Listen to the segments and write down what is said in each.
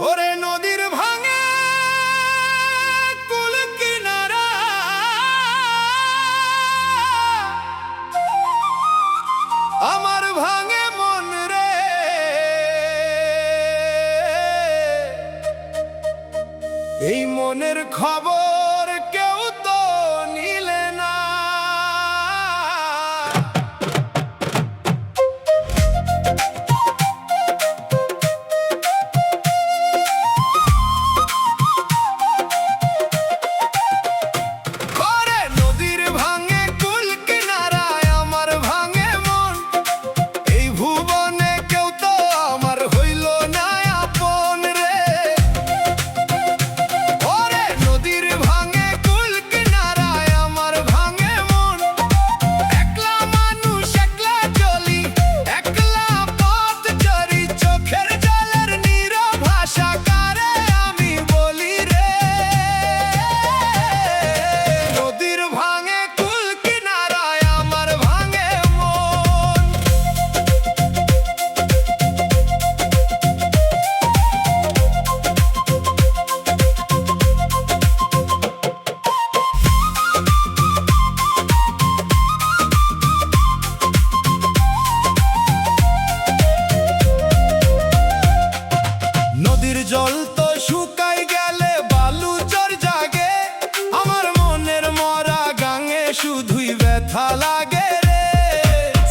ওরে নদীর ভাঙে কুল কিনারা, আমার ভাঙে মন রে। এই মনের খবর কেউ তো নিলে না। জল তো শুকাই গেলে বালু চর জাগে, আমার মনের মরা গাঙে শুধুই ব্যথা লাগে রে।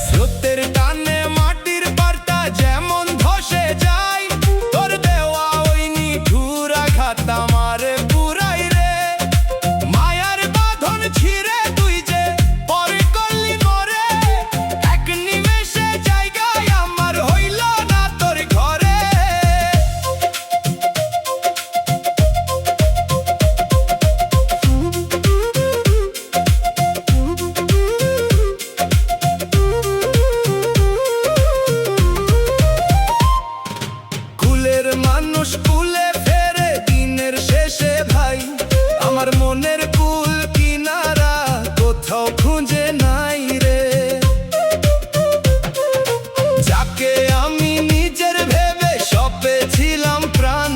স্রোতের টানে মাটির পাড়টা যেমন ধসে যায়, তোর দেওয়া ওই নিঠুর আঘাত আমারে পুরাই রে। মায়ার বাঁধন ছিঁড়ে তুই যে পরে করলি মরে, এক নিমেষে জায়গায় আমার হইল না তোর ঘরে। মানুষ কুলে ফেরে দিনের শেষে ভাই, আমার মনের কুল কিনারা কোথাও খুঁজে নাই রে। যাকে আমি নিজের ভেবে সপেছিলাম প্রাণ,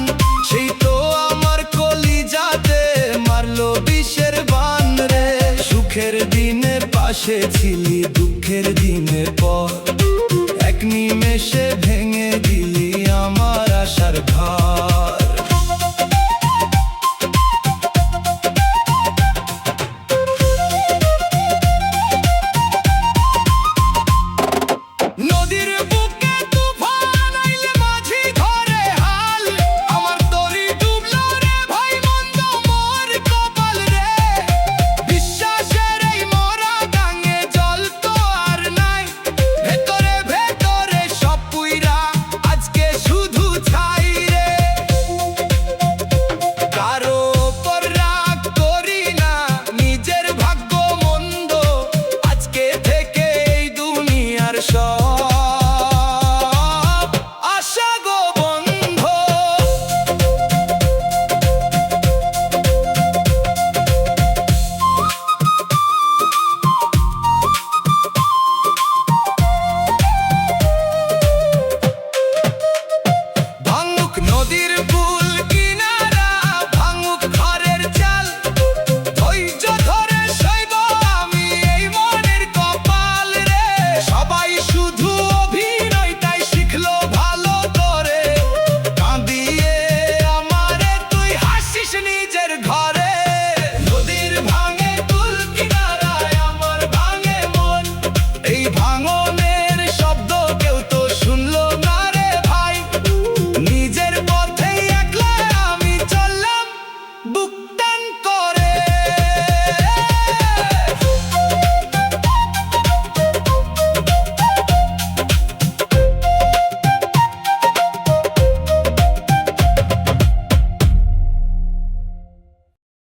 সেই তো আমার কলিজাতে মারলো বিষের বান রে। সুখের দিনে পাশে ছিলি, দুঃখের দিনের পর এক নিমেষে ভেঙে দিলি আমার আশার ঘর। নদীর বুকে তুফান আইলে মাঝি ধরে হাল, আমার তরি ডুবলো রে ভাই মন্দ মোর কপাল রে। বিশ্বাসের এই মরা গাঙে জল তো আর নাই, ভেতরে ভেতরে সব পুইরা আজকে শুধু ছাই রে। কারো ওপর রাগ করি না, নিজের ভাগ্য মন্দ আজকে থেকে এই দুনিয়ার সব আশা গো বন্ধ। ভাঙুক নদীর